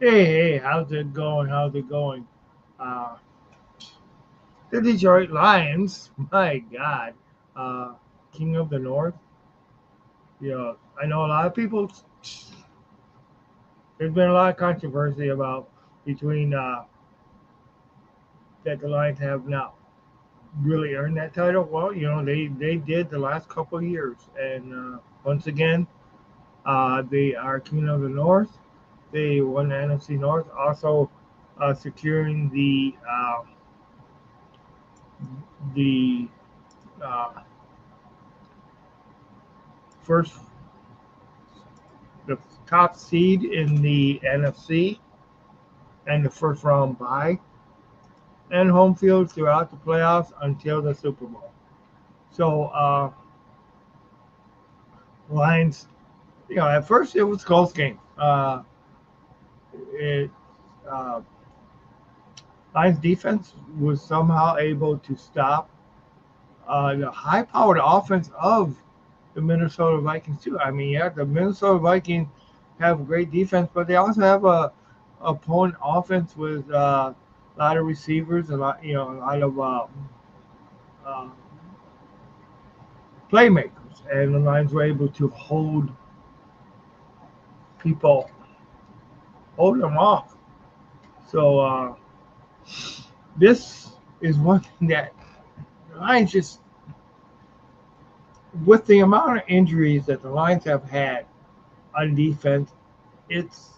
Hey, how's it going? How's it going? Uh, the Detroit Lions, my God, uh, King of the North. I know a lot of people. There's been a lot of controversy about between that the Lions have not really earned that title. Well, they did the last couple of years, and once again, they are King of the North. They won the NFC North, also securing the uh, first the top seed in the NFC and the first round bye and home field throughout the playoffs until the Super Bowl. So Lions, at first it was a close game. It uh, Lions defense was somehow able to stop the high-powered offense of the Minnesota Vikings too. I mean, yeah, the Minnesota Vikings have great defense, but they also have a opponent offense with a lot of receivers, a lot of uh, playmakers, and the Lions were able to people, hold them off. So this is one thing that the Lions just, with the amount of injuries that the Lions have had on defense, it's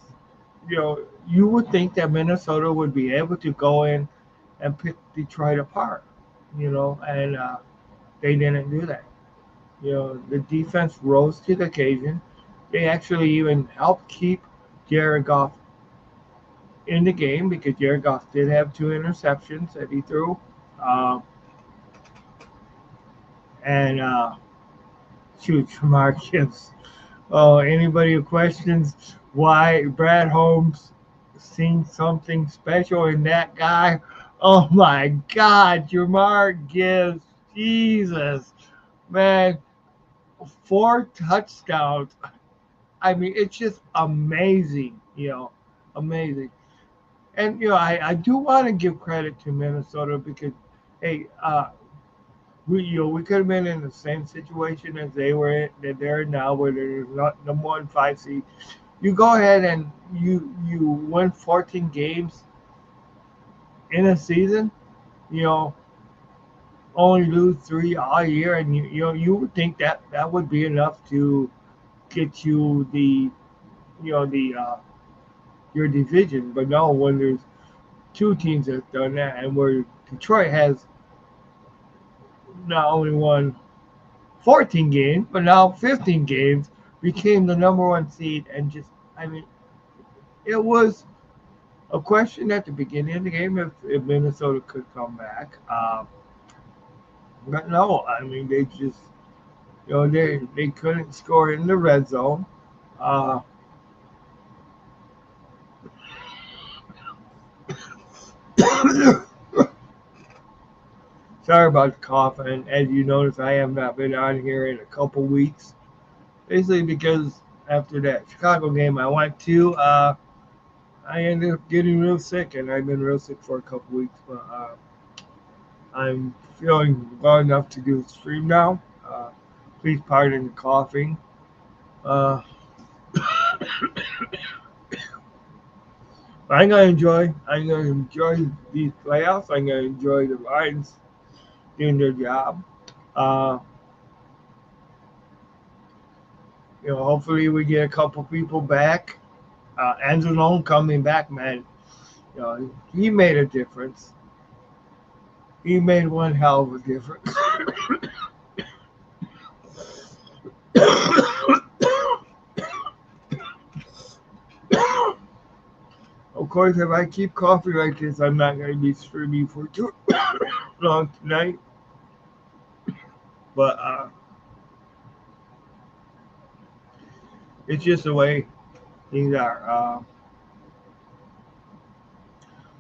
you would think that Minnesota would be able to go in and pick Detroit apart, and they didn't do that. The defense rose to the occasion. They actually even helped keep Jared Goff in the game because Jared Goff did have two interceptions that he threw. Uh, and shoot, Marcus. Oh, anybody who questions why Brad Holmes seen something special in that guy? Oh my God, Jamar Gibbs, Jesus, man, four touchdowns. I mean, it's just amazing, amazing. And I do want to give credit to Minnesota because, hey, we could have been in the same situation as they were in, that they're in now, where they're not number one five seed. You go ahead and you win 14 games in a season. You know, only lose three all year, and you would think that that would be enough to get you the your division. But no, when there's two teams that's done that, and where Detroit has not only won 14 games, but now 15 games, became the number one seed, and just, I mean, it was a question at the beginning of the game if Minnesota could come back. But no, I mean, they just, they couldn't score in the red zone. Uh, Sorry about the cough, and as you notice, I have not been on here in a couple weeks. Basically, because after that Chicago game I went to, I ended up getting real sick, and I've been real sick for a couple weeks. But I'm feeling well enough to do the stream now. Please pardon the coughing. Uh, I'm gonna enjoy these playoffs. I'm gonna enjoy the Lions doing their job. Uh, hopefully we get a couple people back. Anzalone coming back, man. He made a difference. He made one hell of a difference. Of course, if I keep coughing like this, I'm not going to be streaming for too long tonight. But it's just the way things are.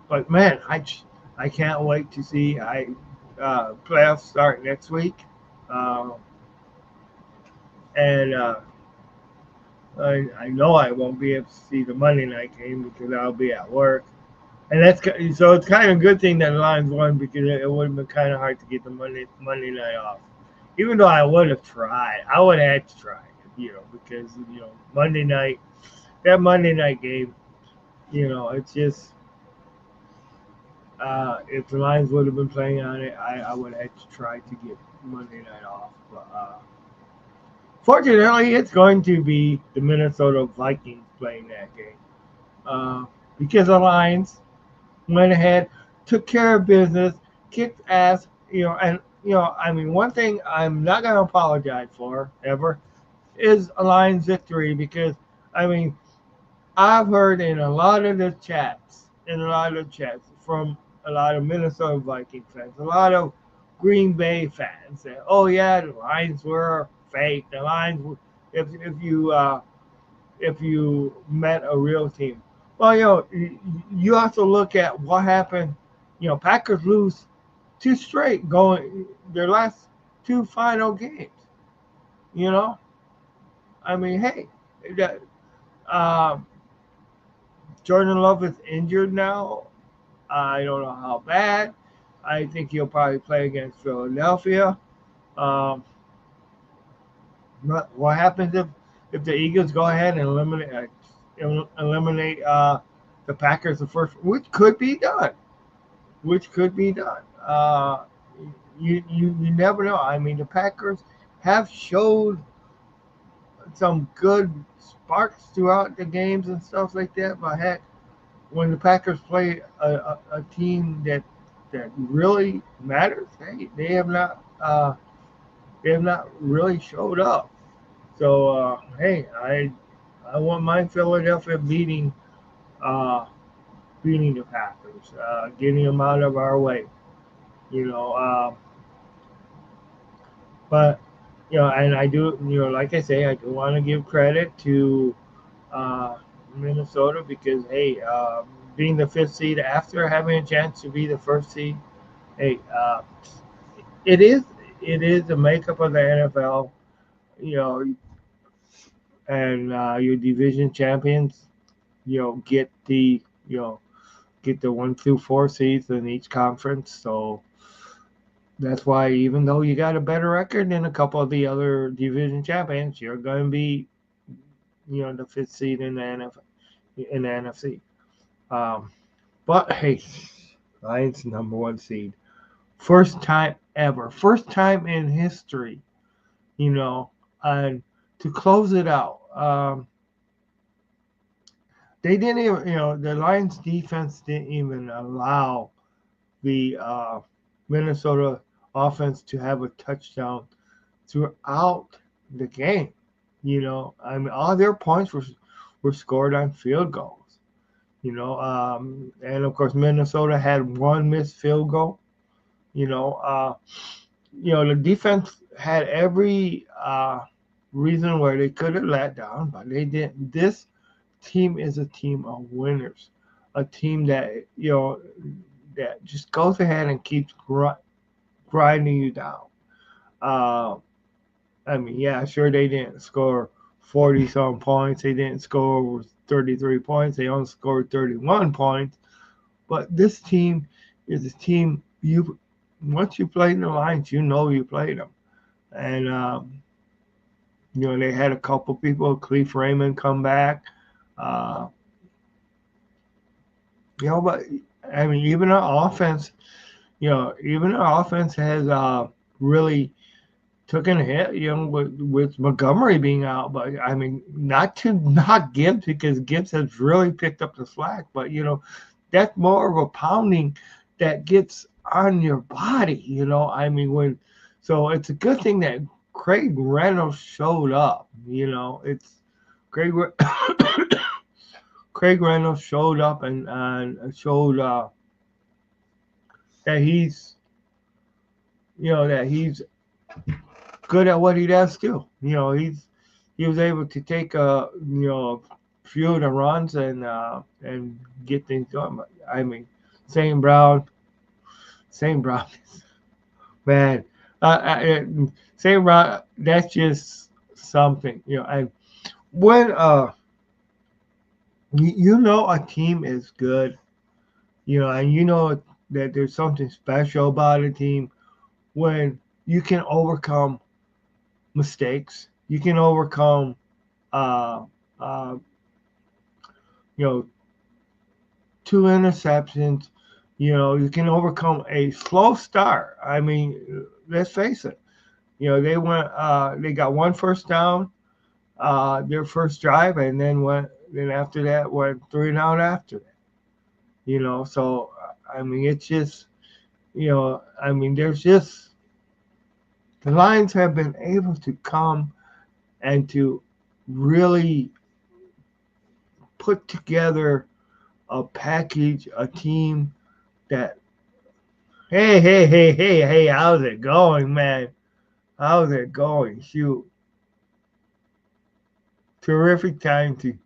But man, I can't wait to see playoffs start next week, uh, and I know I won't be able to see the Monday night game because I'll be at work. And so it's kind of a good thing that the Lions won because it would have been kind of hard to get the Monday night off. Even though I would have tried, I would have had to try, because Monday night, that Monday night game, it's just if the Lions would have been playing on it, I would have had to try to get Monday night off. But fortunately, it's going to be the Minnesota Vikings playing that game uh, because the Lions went ahead, took care of business, kicked ass, and I mean, one thing I'm not gonna apologize for ever is a Lions victory because I mean, I've heard in a lot of the chats from a lot of Minnesota Viking fans, a lot of Green Bay fans that, oh yeah, the Lions were fake. The Lions, if you met a real team. Well, you also look at what happened. Packers lose two straight going their last two final games. You know, I mean, hey, that, um, Jordan Love is injured now. I don't know how bad. I think he'll probably play against Philadelphia. Um, what happens if the Eagles go ahead and eliminate the Packers the first, which could be done, which could be done. You never know. I mean, the Packers have showed some good sparks throughout the games and stuff like that. But heck, when the Packers play a team that really matters, they have not really showed up. So hey, I want my Philadelphia uh, beating the Packers, getting them out of our way. You know, but and I do, like I say, I do want to give credit to uh, Minnesota because hey, being the fifth seed after having a chance to be the first seed, hey, it is it is the makeup of the NFL, you know, and your division champions, get the 1 through 4 seeds in each conference. So that's why even though you got a better record than a couple of the other division champions, you're going to be, the fifth seed in the NFC. Um, but hey, Lions number 1 seed, first time ever, first time in history, you know, and to close it out. They didn't even, the Lions defense didn't even allow the Minnesota offense to have a touchdown throughout the game. I mean, all their points were scored on field goals. And of course Minnesota had one missed field goal. You know, uh, the defense had every reason where they could have let down, but they didn't. This team is a team of winners, a team that just goes ahead and keeps grinding you down. Uh, I mean, yeah, sure they didn't score 40 some points. They didn't score over 33 points. They only scored 31 points. But this team is a team you once you played the Lions, you played them. And they had a couple people, Cleve Raymond, come back. Uh, but I mean, even our offense has really taken a hit, with Montgomery being out. But I mean, not to knock Gibbs because Gibbs has really picked up the slack. But that's more of a pounding that gets on your body. I mean, so it's a good thing that Craig Reynolds showed up. It's Craig Craig Reynolds showed up and showed that he's good at what he does too. He was able to take few of the runs and get things going. But, I mean, St. Brown, St. Brown, man, St. Brown, that's just something. And when you know a team is good, and you know that there's something special about a team when you can overcome mistakes, you can overcome uh, uh, you know, two interceptions. You can overcome a slow start. I mean, let's face it. They got one first down, their first drive, and then after that went three and out after that. So I mean, it's just, I mean, there's just the Lions have been able to come and to really put together a package, a team that, hey, hey, hey, hey, hey, how's it going, man? How's it going? Shoot. Terrific time to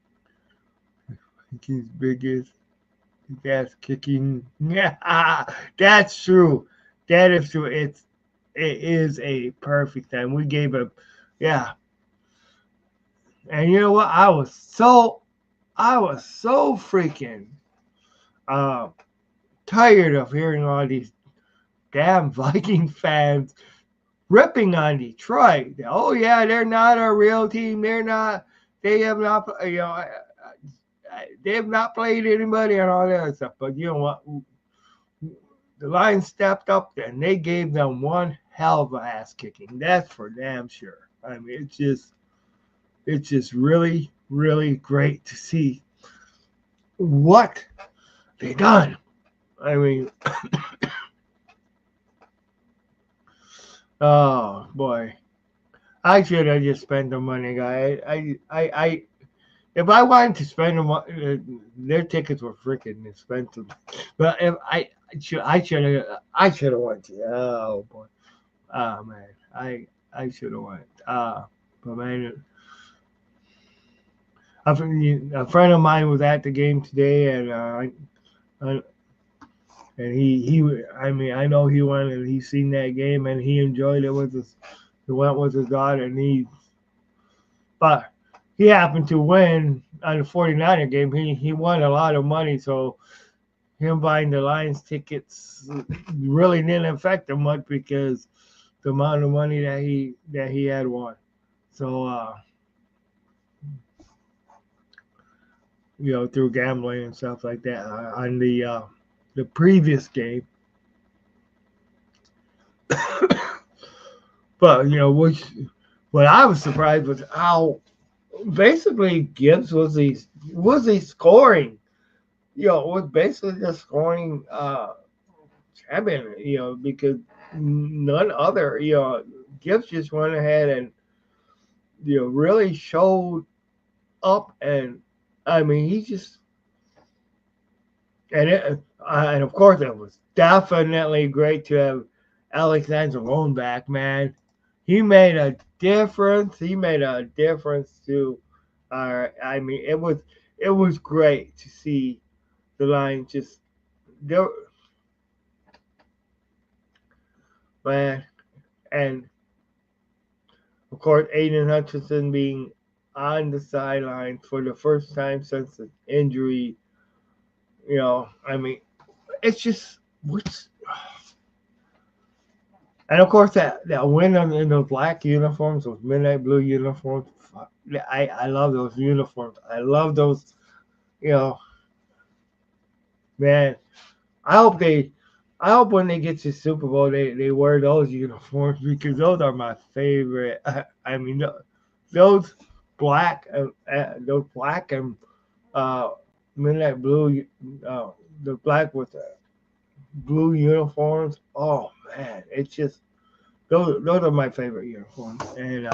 his biggest ass kicking. Yeah, that's true. That is true. It is a perfect time. We gave a, yeah. And you know what? I was so freaking uh, tired of hearing all these damn Viking fans ripping on Detroit. Oh yeah, they're not a real team. They're not. They have not. They have not played anybody and all that other stuff. But you know what? The Lions stepped up and they gave them one hell of a ass kicking. That's for damn sure. I mean, it's just really, really great to see what they done. I mean, oh boy, I should have just spent the money, guy. If I wanted to spend them, their tickets were freaking expensive. But if I should have went. Oh boy, oh man, I should have went. But man, a friend of mine was at the game today, uh, and I mean, I know he went and he seen that game and he enjoyed it with his. He went with his daughter and but he happened to win on the 49er game. He won a lot of money, so him buying the Lions tickets really didn't affect him much because the amount of money that he had won. So through gambling and stuff like that on the previous game. But what I was surprised was how basically Gibbs was he scoring. Was basically just scoring champion. Because none other. Gibbs just went ahead and really showed up, and I mean he just and of course it was definitely great to have Alexander Rowan back, man. He made a difference. He made a difference to I mean it was great to see the Lions just go, man. And of course Aiden Hutchinson being on the sideline for the first time since the injury. I mean, it's just what's and of course that win in those black uniforms, those midnight blue uniforms. I love those uniforms. I love those. You know, man. I hope they. I hope when they get to Super Bowl, they wear those uniforms because those are my favorite. I mean, those those black and uh, midnight blue, uh, the black with the blue uniforms. Oh man, it's just those are my favorite uniforms, and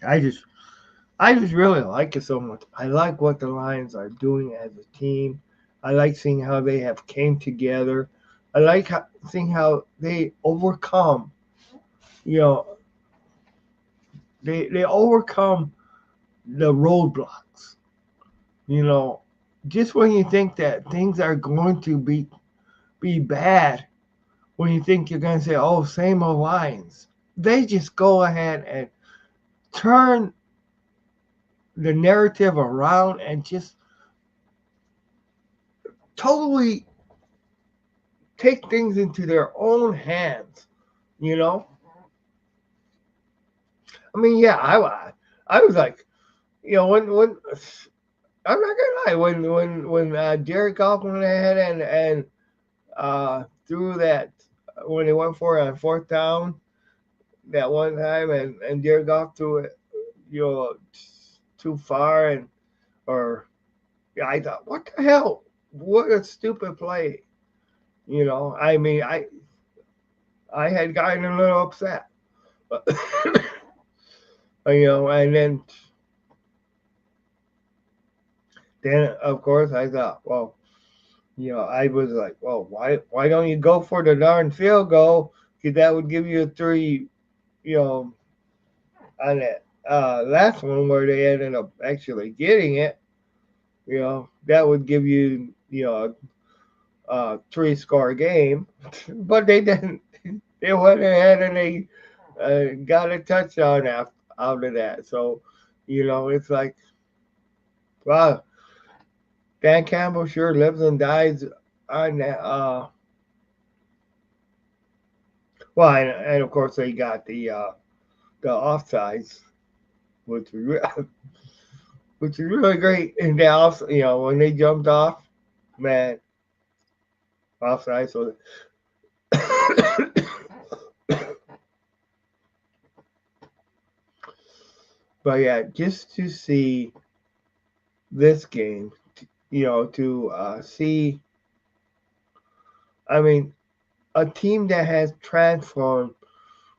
I just I just really like it so much. I like what the Lions are doing as a team. I like seeing how they have came together. I like seeing how they overcome. You know, they overcome the roadblocks. You know, just when you think that things are going to be bad, when you think you're going to say, "Oh, same old Lions," they just go ahead and turn the narrative around and just totally take things into their own hands, you know? I mean, yeah, I was like, when I'm not gonna lie, when Jared Goff went ahead and threw that when they went for it on fourth down that one time, and Jared Goff threw it, too far, and or yeah, I thought, what the hell? What a stupid play. I mean, I had gotten a little upset, but, and then of course I thought, well, I was like, well, why don't you go for the darn field goal? Because that would give you a three, you know, on that last one where they ended up actually getting it. That would give you, a three-score game, but they didn't. They went ahead and they got a touchdown out of that. So, it's like, wow, Dan Campbell sure lives and dies on that. Well, and of course they got the offsides, which was which is really great in Dallas. When they jumped off, man, offside. So, but yeah, just to see this game, to see, I mean, a team that has transformed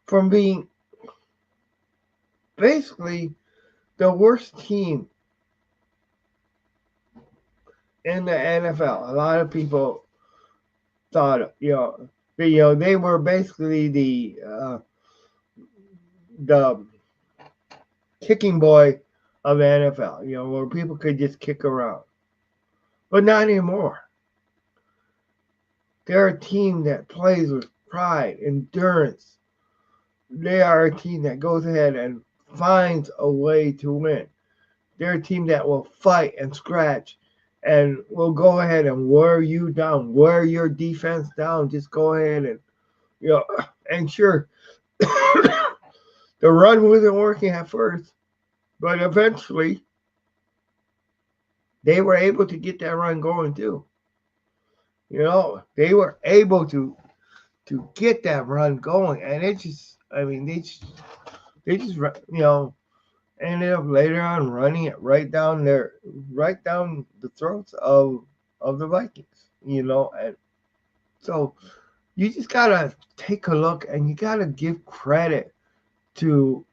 from being basically the worst team in the NFL. A lot of people thought, they were basically the kicking boy of the NFL, where people could just kick around. But not anymore. They're a team that plays with pride, endurance. They are a team that goes ahead and finds a way to win. They're a team that will fight and scratch and will go ahead and wear you down, wear your defense down. Just go ahead and, and sure, the run wasn't working at first, but eventually they were able to get that run going too. They were able to get that run going, and it just, I mean, they just, ended up later on running it right down the throats of the Vikings, and so you just gotta take a look and you gotta give credit to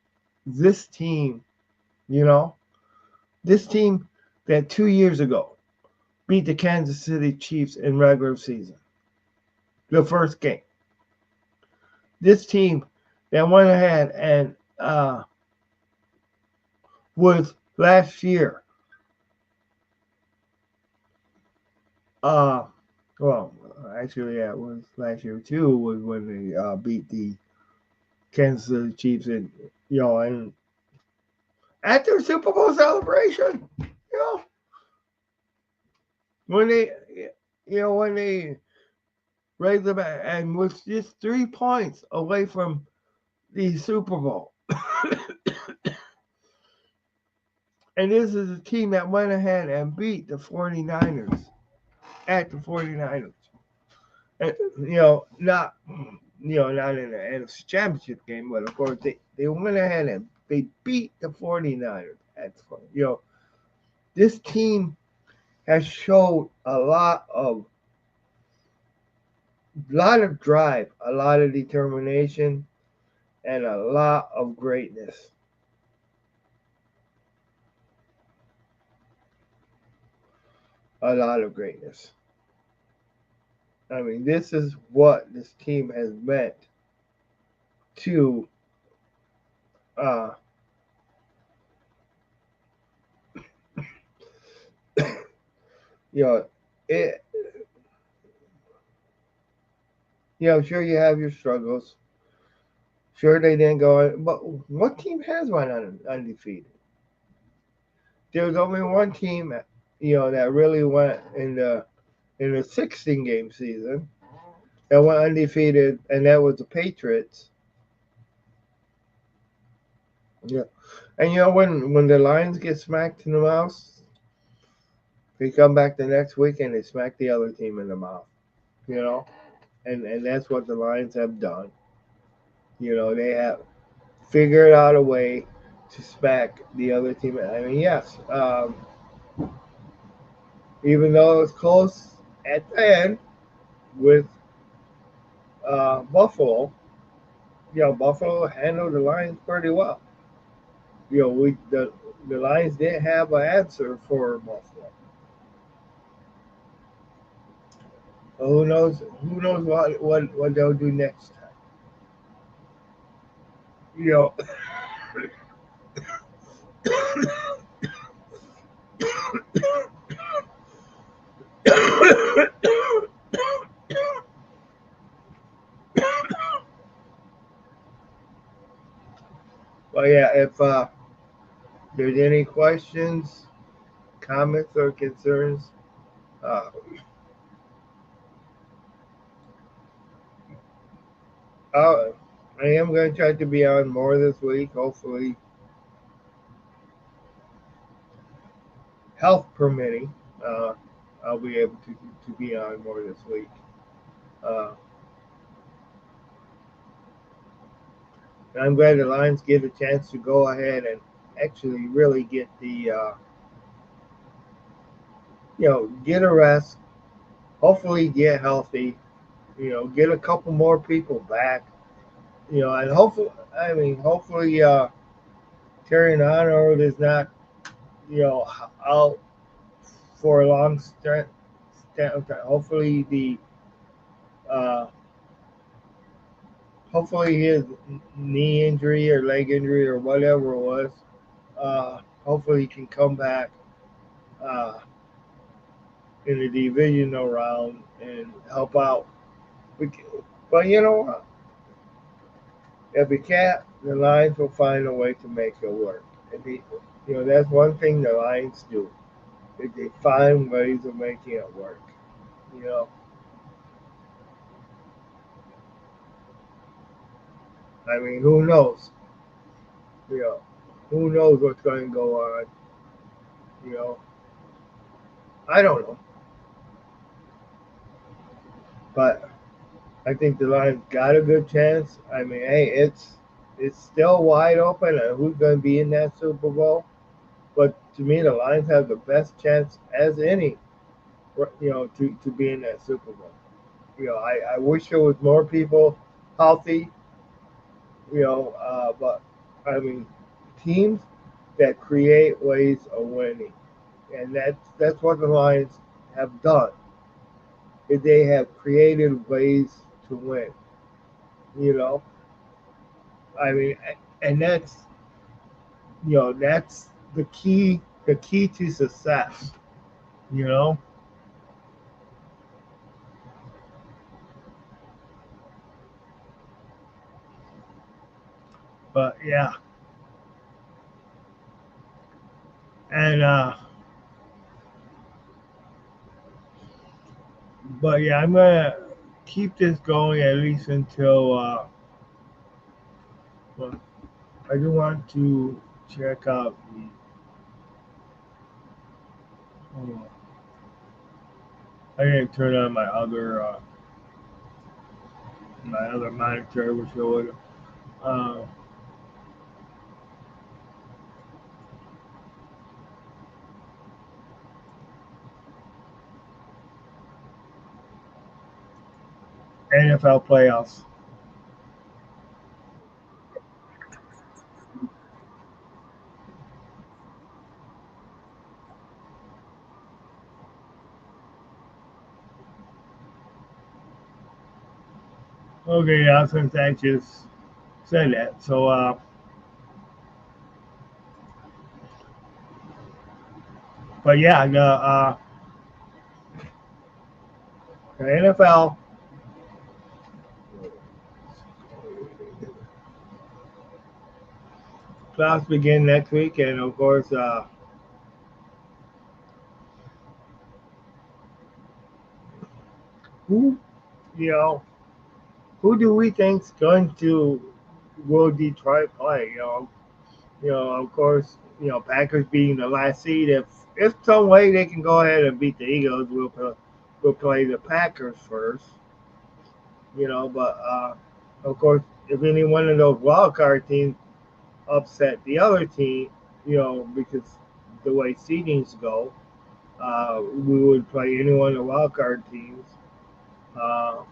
this team, this team that 2 years ago beat the Kansas City Chiefs in regular season, the first game. This team that went ahead and was last year, well, actually, yeah, it was last year too, was when they beat the Kansas City Chiefs, and at their Super Bowl celebration, when they, when they raised them and was just 3 points away from the Super Bowl. And this is a team that went ahead and beat the 49ers at the 49ers. And, not in the NFC Championship game, but of course they went ahead and they beat the 49ers at the, this team has showed a lot of drive, a lot of determination, and a lot of greatness. A lot of greatness. I mean, this is what this team has meant to uh, it. Sure, you have your struggles. Sure, they didn't go, but what team has went undefeated? There's only one team, that really went in the 16 game season that went undefeated, and that was the Patriots. Yeah, and when the Lions get smacked in the mouth, they come back the next week and they smack the other team in the mouth. You know, and that's what the Lions have done. They have figured out a way to smack the other team. I mean, yes, even though it was close at the end with Buffalo, Buffalo handled the Lions pretty well. The Lions didn't have an answer for Buffalo. So who knows? Who knows what they'll do next time? You know, but yeah, if there's any questions, comments, or concerns, uh, I'll, I am going to try to be on more this week. Hopefully, health permitting, uh, I'll be able to be on more this week. Uh, and I'm glad the Lions get a chance to go ahead and actually really get get a rest. Hopefully, get healthy. Get a couple more people back. And hopefully, Terry Arnold is not, out for a long stint of time. Uh, hopefully his knee injury or leg injury or whatever it was, hopefully he can come back uh, in the divisional round and help out. But you know what? If he can't, the Lions will find a way to make it work. That's one thing the Lions do. They find ways of making it work. You know, I mean, who knows? You know, who knows what's going to go on? You know, I don't know, but I think the Lions got a good chance. I mean, hey, it's still wide open on who's going to be in that Super Bowl. But to me, the Lions have the best chance as any, to be in that Super Bowl. I wish there was more people healthy. But I mean, teams that create ways of winning, and that's what the Lions have done. They have created ways to win. You know, I mean, and that's the key to success. You know, but yeah, and but yeah, I'm gonna keep this going at least until well, I do want to check out the. Oh, I didn't turn on my other monitor, which would uh, NFL playoffs. Okay, yeah, since I just said that, so but yeah, the NFL Playoffs begin next week, and of course, who you know who do we think's going to will Detroit play? Of course, Packers being the last seed. If some way they can go ahead and beat the Eagles, we'll play the Packers first. But of course, if any one of those wild card teams upset the other team, because the way seedings go, we would play any one of the wild card teams. Uh,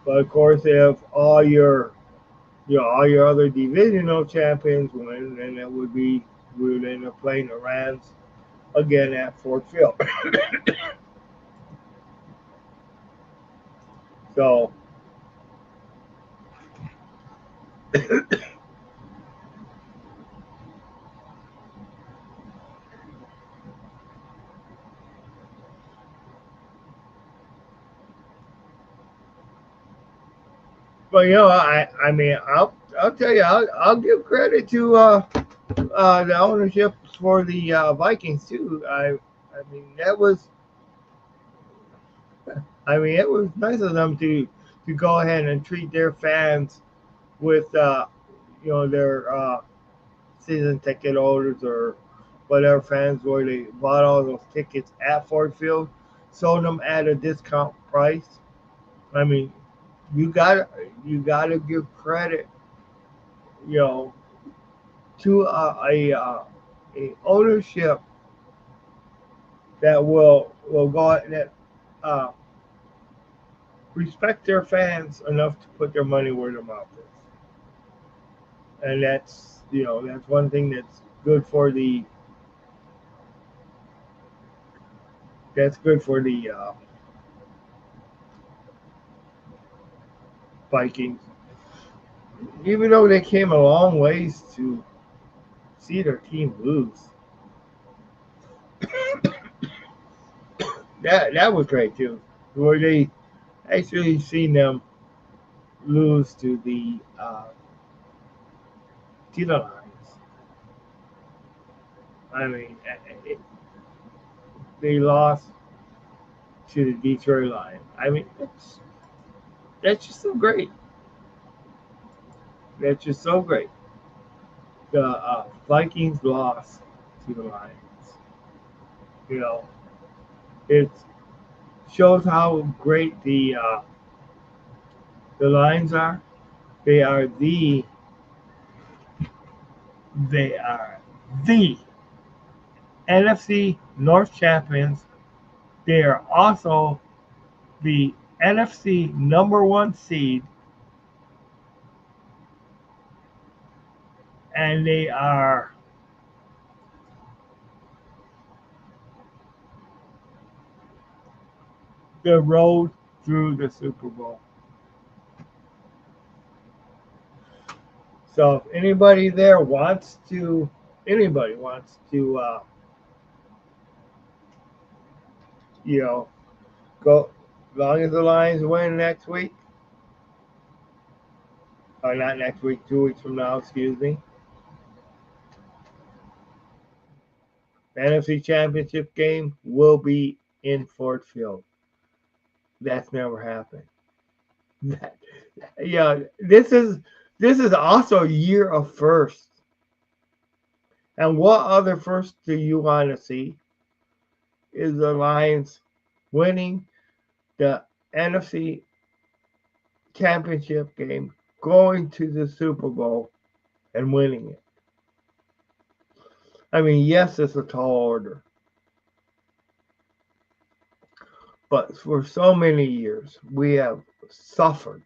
but of course, if all your other divisional champions win, then it would be we would end up playing the Rams again at Ford Field. So, but I mean, I'll tell you, I'll give credit to the ownership for the Vikings too. I mean it was nice of them to go ahead and treat their fans with their season ticket holders or whatever fans where they bought all those tickets at Ford Field, sold them at a discount price. I mean, you got you got to give credit, you know, to a ownership that will go out that uh, respect their fans enough to put their money where their mouth is, and that's one thing good for the that's good for the Vikings, even though they came a long ways to see their team lose. That was great too, where they actually seen them lose to the Lions. I mean, they lost to the Detroit Lions. I mean, that's just so great. That's just so great. The Vikings lost to the Lions. You know, it shows how great the Lions are. They are they are the NFC North champions. They are also the NFC number one seed, and they are the road through the Super Bowl. So if anybody wants to, you know, go, as long as the Lions win next week, or not next week, 2 weeks from now, excuse me, the NFC Championship game will be in Ford Field. That's never happened. That, yeah, this is also a year of firsts. And what other first do you want to see? Is the Lions winning the NFC Championship game, going to the Super Bowl, and winning it. I mean, yes, it's a tall order, but for so many years we have suffered.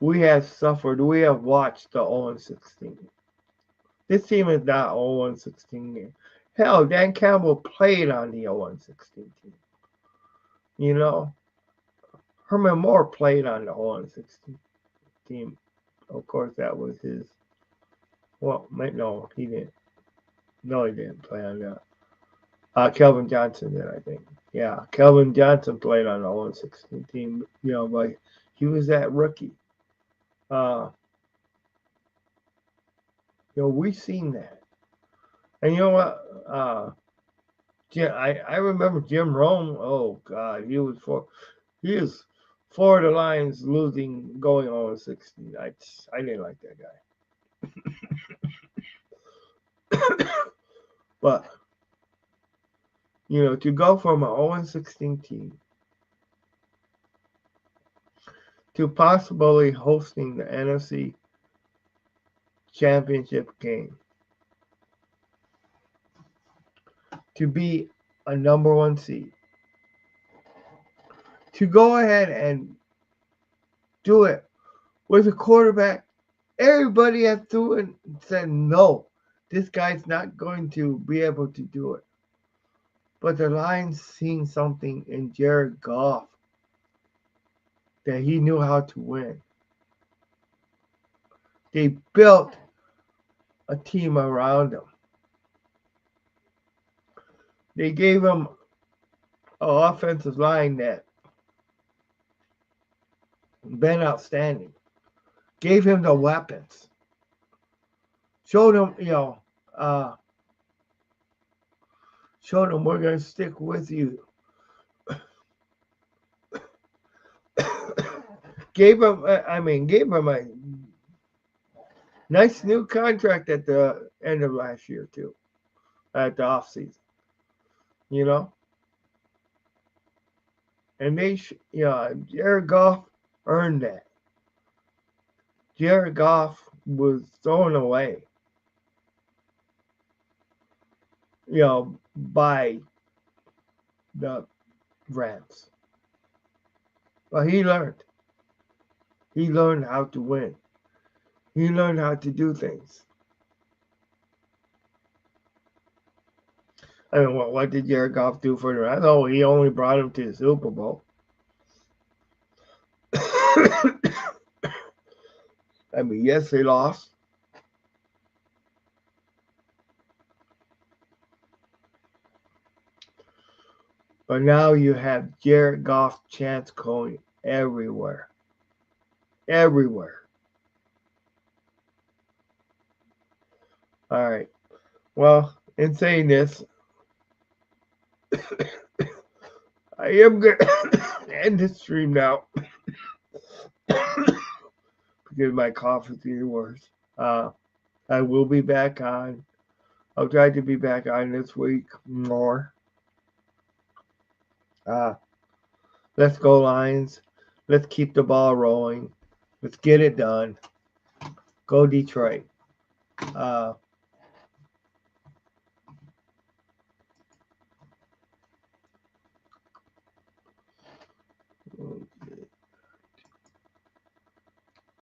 We have suffered. We have watched the 0-16. This team is not 0-16. Hell, Dan Campbell played on the 0-16 team. You know, Herman Moore played on the 0-16 team. Of course, that was his. Well, no, he didn't. No, he didn't play on that. Kelvin Johnson did, I think. Yeah, Kelvin Johnson played on the 0-16 team. But he was that rookie. Uh, we've seen that. And you know what? I remember Jim Rome. Oh God, he is for the Lions losing going on 16. I didn't like that guy. But to go from an 0-16 team to possibly hosting the NFC Championship game, to be a number one seed, to go ahead and do it with a quarterback everybody had threw and said no, this guy's not going to be able to do it. But the Lions seen something in Jared Goff that he knew how to win. They built a team around him. They gave him an offensive line that been outstanding. Gave him the weapons. Showed him, showed him we're going to stick with you. Gave him a nice new contract at the end of last year too, at the offseason. And Jared Goff earned that. Jared Goff was thrown away, by the Rams. But he learned. He learned how to win. He learned how to do things. I mean, what did Jared Goff do for the Rams? Oh, he only brought him to the Super Bowl. I mean, yes, they lost. But now you have Jared Goff's chance going everywhere. Everywhere. All right. Well, in saying this, I am going to end the stream now because my cough is getting worse. I will be back on. I'll try to be back on this week more. Let's go, Lions. Let's keep the ball rolling. Let's get it done. Go Detroit.